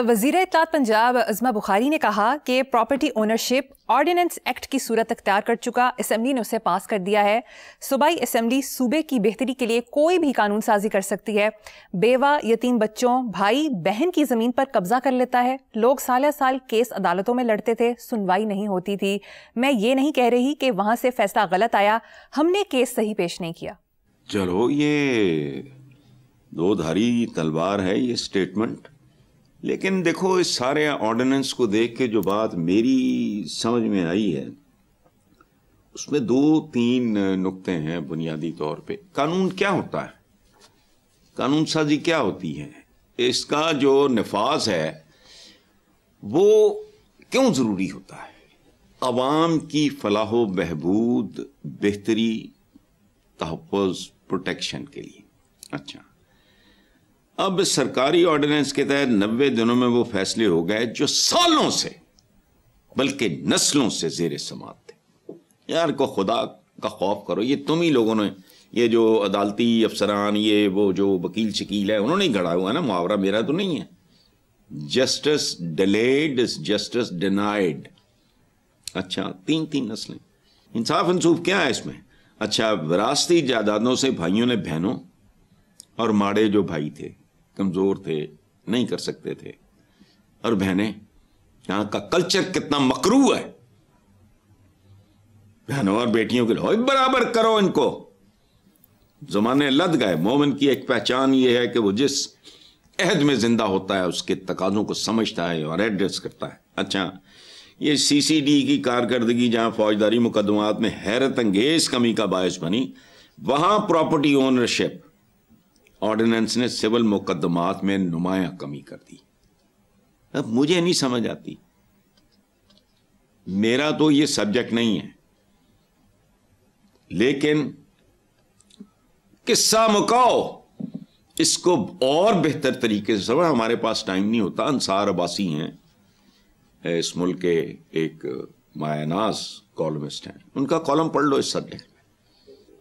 وزیر اطلاعات پنجاب عظمہ بخاری نے کہا کہ پراپرٹی اونرشپ آرڈیننس ایکٹ کی صورت اختیار کر چکا، اسمبلی نے اسے پاس کر دیا ہے۔ صوبائی اسمبلی صوبے کی بہتری کے لیے کوئی بھی قانون سازی کر سکتی ہے۔ بیوہ، یتیم بچوں، بھائی بہن کی زمین پر قبضہ کر لیتا ہے۔ لوگ سالہ سال کیس عدالتوں میں لڑتے تھے، سنوائی نہیں ہوتی تھی۔ میں یہ نہیں کہہ رہی کہ وہاں سے فیصلہ غلط آیا، ہم نے کیس صحیح پیش نہیں کیا۔ چلو یہ دو دھاری تلوار ہے یہ سٹیٹمنٹ، لیکن دیکھو اس سارے آرڈیننس کو دیکھ کے جو بات میری سمجھ میں آئی ہے اس میں 2-3 نقطے ہیں بنیادی طور پہ۔ قانون کیا ہوتا ہے، قانون سازی کیا ہوتی ہے، اس کا جو نفاذ ہے وہ کیوں ضروری ہوتا ہے؟ عوام کی فلاح و بہبود، بہتری، تحفظ، پروٹیکشن کے لیے۔ اچھا، اب سرکاری آرڈیننس کے تحت 90 دنوں میں وہ فیصلے ہو گئے جو سالوں سے بلکہ نسلوں سے زیر سماعت تھے۔ یار کو خدا کا خوف کرو، یہ تم ہی لوگوں نے، یہ جو عدالتی افسران، یہ وہ جو وکیل شکیل ہے، انہوں نے ہی گھڑا ہوا ہے نا، محاورہ میرا تو نہیں ہے۔ Justice delayed is justice denied. اچھا، 3 نسلیں، انصاف انصوف کیا ہے اس میں؟ اچھا، وراثتی جائیدادوں سے بھائیوں نے بہنوں، اور ماڑے جو بھائی تھے، کمزور تھے، نہیں کر سکتے تھے، اور بہنیں، یہاں کا کلچر کتنا مکروہ ہے، بہنوں اور بیٹیوں کے لیے برابر کرو ان کو۔ زمانے لد گئے۔ مومن کی ایک پہچان یہ ہے کہ وہ جس عہد میں زندہ ہوتا ہے اس کے تقاضوں کو سمجھتا ہے اور ایڈریس کرتا ہے۔ اچھا، یہ سی سی ڈی کی کارکردگی جہاں فوجداری مقدمات میں حیرت انگیز کمی کا باعث بنی، وہاں پراپرٹی اونرشپ آرڈیننس نے سول مقدمات میں نمایاں کمی کر دی۔ اب مجھے نہیں سمجھ آتی، میرا تو یہ سبجیکٹ نہیں ہے، لیکن قصہ مکاؤ اس کو اور بہتر طریقے سے سمجھ۔ ہمارے پاس ٹائم نہیں ہوتا۔ انصار عباسی ہیں اس ملک کے ایک مایہ ناز کالمسٹ ہیں، ان کا کالم پڑھ لو اس سبجیکٹ میں،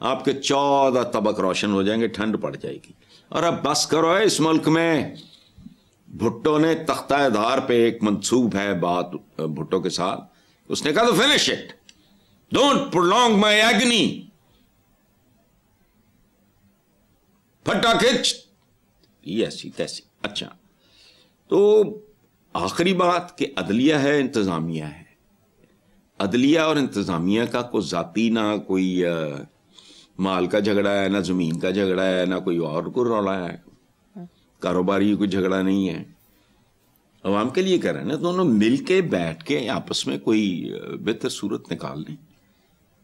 آپ کے 14 طبق روشن ہو جائیں گے، ٹھنڈ پڑ جائے گی۔ اور اب بس کرو ہے، اس ملک میں بھٹو نے تختہ دھار پہ ایک منسوب ہے بات بھٹو کے ساتھ، اس نے کہا تو finish it, don't prolong my agony, پھٹا کھچ، ایسی تیسی۔ اچھا، تو آخری بات کہ عدلیہ ہے، انتظامیہ ہے۔ عدلیہ اور انتظامیہ کا کوئی ذاتی نہ کوئی مال کا جھگڑا ہے، نہ زمین کا جھگڑا ہے، نہ کوئی اور کو رولا ہے، کاروباری کوئی جھگڑا نہیں ہے، عوام کے لیے کر رہے ہیں نا۔ دونوں مل کے بیٹھ کے آپس میں کوئی بہتر صورت نکال لیں،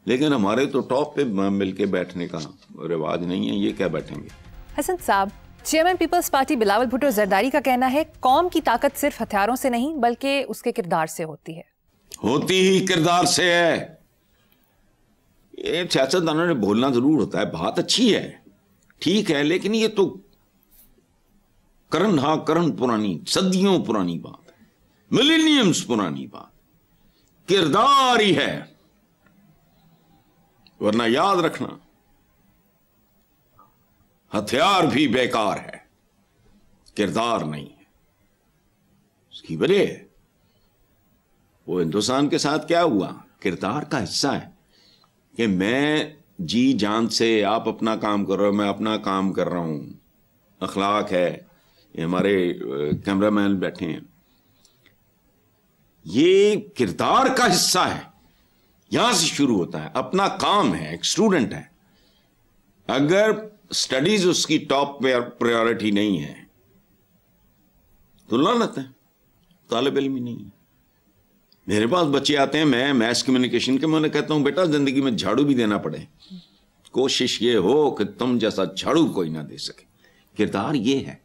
لیکن ہمارے تو ٹاپ پہ مل کے بیٹھنے کا رواج نہیں ہے، یہ کیا بیٹھیں گے۔ حسن صاحب، چیئرمین پیپلز پارٹی بلاول بھٹو زرداری کا کہنا ہے قوم کی طاقت صرف ہتھیاروں سے نہیں بلکہ اس کے کردار سے ہوتی ہے۔ ہوتی ہی کردار سے ہے۔ یہ سیاستدانوں نے بولنا ضرور ہوتا ہے، بات اچھی ہے، ٹھیک ہے، لیکن یہ تو کرن پرانی، صدیوں پرانی بات ہے، ملینیمز پرانی بات، کردار ہی ہے۔ ورنہ یاد رکھنا ہتھیار بھی بیکار ہے، کردار نہیں ہے۔ اس کی وجہ ہے وہ ہندوستان کے ساتھ کیا ہوا، کردار کا حصہ ہے کہ میں جی جان سے، آپ اپنا کام کر رہے ہو، میں اپنا کام کر رہا ہوں، اخلاق ہے۔ یہ ہمارے کیمرہ مین بیٹھے ہیں، یہ کردار کا حصہ ہے، یہاں سے شروع ہوتا ہے۔ اپنا کام ہے، ایک اسٹوڈنٹ ہے، اگر سٹڈیز اس کی ٹاپ پریورٹی نہیں ہے تو لعنت ہے، طالب علم ہی نہیں ہے۔ میرے پاس بچے آتے ہیں، میں میس کمیونیکیشن کے، میں انہیں کہتا ہوں بیٹا زندگی میں جھاڑو بھی دینا پڑے، کوشش یہ ہو کہ تم جیسا جھاڑو کوئی نہ دے سکے۔ کردار یہ ہے،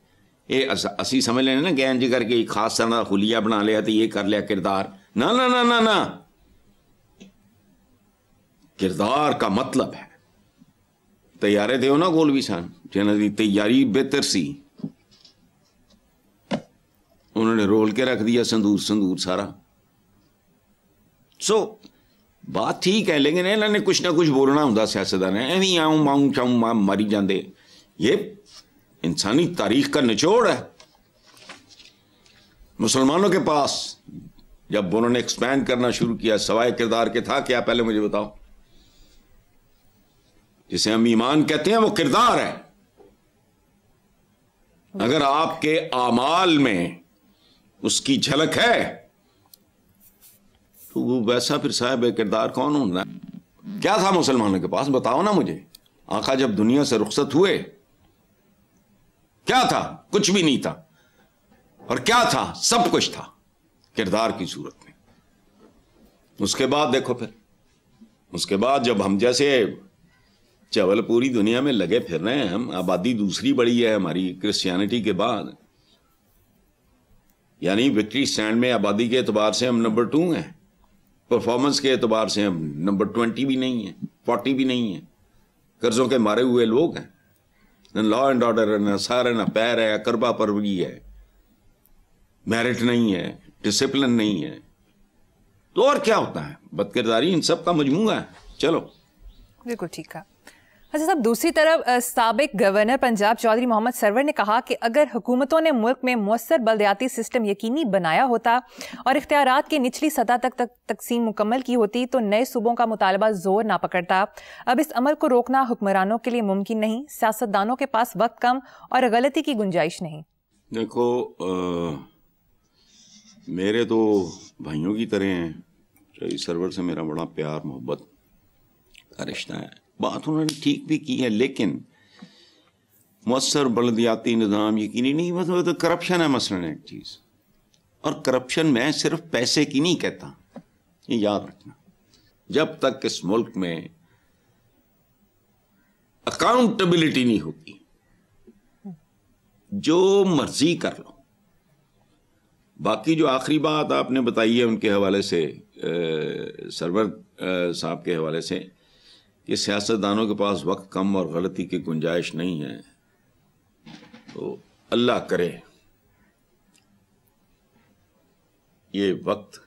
یہ اسی سمجھ لینا نا گین جی کر کے خاص طرح خلیہ بنا لیا تو یہ کر لیا کردار، نہ نہ نہ نہ نہ، کردار کا مطلب ہے تیارے تھے ہو نا گولوی سان جنہوں دی تیاری بہتر سی، انہوں نے رول کے رکھ دیا سندور سارا۔ سو بات ٹھیک ہے، لیکن انہوں نے کچھ نہ کچھ بولنا ہوں سیاستدان نے، ایویں آؤں ماؤں چاؤں ماری جاندے، یہ انسانی تاریخ کا نچوڑ ہے۔ مسلمانوں کے پاس جب انہوں نے ایکسپینڈ کرنا شروع کیا سوائے کردار کے تھا کیا؟ پہلے مجھے بتاؤ. جسے ہم ایمان کہتے ہیں وہ کردار ہے. اگر آپ کے اعمال میں اس کی جھلک ہے تو وہ ویسا پھر صاحب کردار کون ہونا؟ کیا تھا مسلمانوں کے پاس؟ بتاؤ نا مجھے. آقا جب دنیا سے رخصت ہوئے کیا تھا؟ کچھ بھی نہیں تھا. اور کیا تھا؟ سب کچھ تھا کردار کی صورت میں. اس کے بعد دیکھو پھر اس کے بعد جب ہم جیسے چول پوری دنیا میں لگے پھر رہے ہیں، ہم آبادی دوسری بڑی ہے ہماری کرسچینٹی کے بعد، یعنی وکٹری سٹینڈ میں آبادی کے اعتبار سے ہم نمبر 2 ہیں، پرفارمنس کے اعتبار سے ہم نمبر 20 بھی نہیں ہیں، 40 بھی نہیں ہیں. قرضوں کے مارے ہوئے لوگ ہیں، نہ لا اینڈ آرڈر ہے، نہ سار ہے، نہ پیر ہے، کربا پروری ہے، میرٹ نہیں ہے، ڈسپلن نہیں ہے. تو اور کیا ہوتا ہے؟ بدکرداری ان سب کا مجموعہ ہے. چلو بالکل ٹھیک ہے. اچھا صاحب، دوسری طرف سابق گورنر پنجاب چودھری محمد سرور نے کہا کہ اگر حکومتوں نے ملک میں مؤثر بلدیاتی سسٹم یقینی بنایا ہوتا اور اختیارات کی نچلی سطح تک تقسیم مکمل کی ہوتی تو نئے صوبوں کا مطالبہ زور نہ پکڑتا. اب اس عمل کو روکنا حکمرانوں کے لیے ممکن نہیں، سیاستدانوں کے پاس وقت کم اور غلطی کی گنجائش نہیں. دیکھو میرے تو بھائیوں کی طرح ہیں. چودھری سرور سے میرا بڑا پیار محبت کا رشتہ ہے. بات انہوں نے ٹھیک بھی کی ہے، لیکن مؤثر بلدیاتی نظام یقینی نہیں، مطلب تو کرپشن ہے مثلاً ایک چیز. اور کرپشن میں صرف پیسے کی نہیں کہتا، یہ یاد رکھنا. جب تک اس ملک میں اکاؤنٹیبلٹی نہیں ہوتی جو مرضی کر لو. باقی جو آخری بات آپ نے بتائی ہے ان کے حوالے سے، سرور صاحب کے حوالے سے، کہ سیاستدانوں کے پاس وقت کم اور غلطی کی گنجائش نہیں ہے، تو اللہ کرے یہ وقت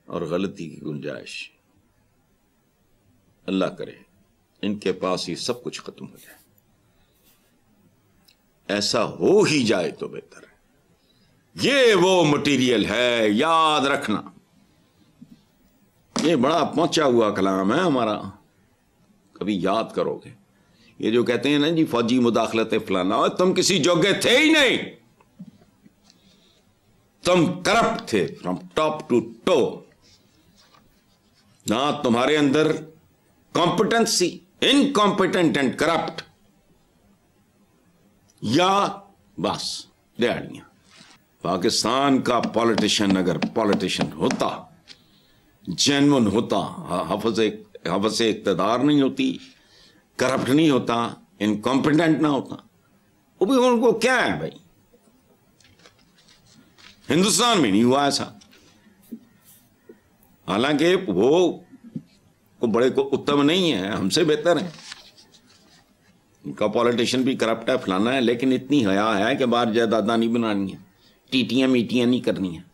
اور غلطی کی گنجائش، اللہ کرے ان کے پاس یہ سب کچھ ختم ہو جائے. ایسا ہو ہی جائے تو بہتر ہے. یہ وہ مٹیریل ہے، یاد رکھنا. یہ بڑا پہنچا ہوا کلام ہے ہمارا، کبھی یاد کرو گے. یہ جو کہتے ہیں نا جی فوجی مداخلت فلانا، تم کسی جوگے تھے ہی نہیں. تم کرپٹ تھے فرام ٹاپ ٹو ٹو. نہ تمہارے اندر کمپٹنسی، انکمپٹنٹ اینڈ کرپٹ، یا بس دیاڑیاں. پاکستان کا پالیٹیشین اگر پالیٹیشین ہوتا، جینون ہوتا، حوث اقتدار نہیں ہوتی، کرپٹ نہیں ہوتا، انکمپٹنٹ نہ ہوتا، وہ بھی ان کو کیا ہے بھائی؟ ہندوستان میں نہیں ہوا ایسا. حالانکہ وہ بڑے کو اتم نہیں ہے، ہم سے بہتر ہیں. ان کا پالیٹیشین بھی کرپٹ ہے، فلانا ہے، لیکن اتنی حیا ہے کہ باہر جائیداداں نہیں بنانی ہیں، ٹیٹیاں میٹیاں نہیں کرنی ہیں.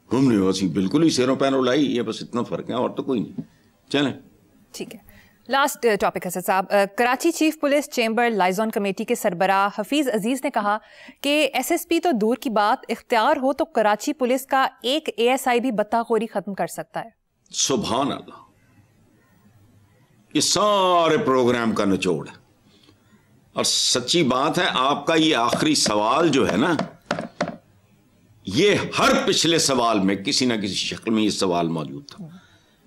ہم نے ویسی بالکل ہی سیروں پیروں لائی ہے، بس اتنا فرق ہے اور تو کوئی نہیں. چلیں ٹھیک ہے. لاسٹ ٹاپک ہے صاحب. Karachi chief police chamber liaison committee کے سربراہ حفیظ عزیز نے کہا کہ ایس ایس پی تو دور کی بات، اختیار ہو تو کراچی پولیس کا ایک اے ایس آئی بھی بطہ خوری ختم کر سکتا ہے. سبحان اللہ. یہ سارے پروگرام کا نچوڑ ہے. اور سچی بات ہے، آپ کا یہ آخری سوال جو ہے نا، یہ ہر پچھلے سوال میں کسی نہ کسی شکل میں یہ سوال موجود تھا.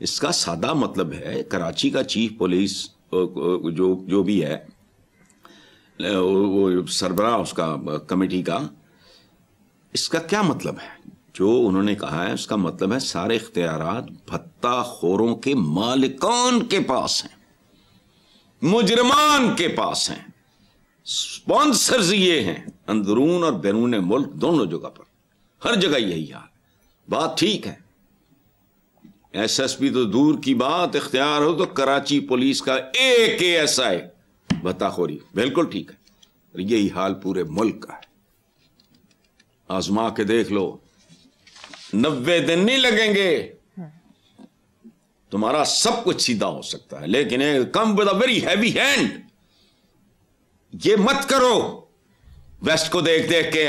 اس کا سادہ مطلب ہے کراچی کا چیف پولیس جو بھی ہے، وہ سربراہ اس کا کمیٹی کا، اس کا کیا مطلب ہے؟ جو انہوں نے کہا ہے اس کا مطلب ہے سارے اختیارات بھتہ خوروں کے مالکان کے پاس ہیں، مجرمان کے پاس ہیں، سپانسرز یہ ہیں اندرون اور بیرون ملک دونوں جگہ پر، ہر جگہ یہی حال. بات ٹھیک ہے، ایس ایس پی تو دور کی بات، اختیار ہو تو کراچی پولیس کا ایک اے ایس آئی بھتہ خوری، بالکل ٹھیک ہے. اور یہی حال پورے ملک کا ہے. آزما کے دیکھ لو، 90 دن نہیں لگیں گے، تمہارا سب کچھ سیدھا ہو سکتا ہے. لیکن come with a very heavy hand. یہ مت کرو ویسٹ کو دیکھ دیکھ کے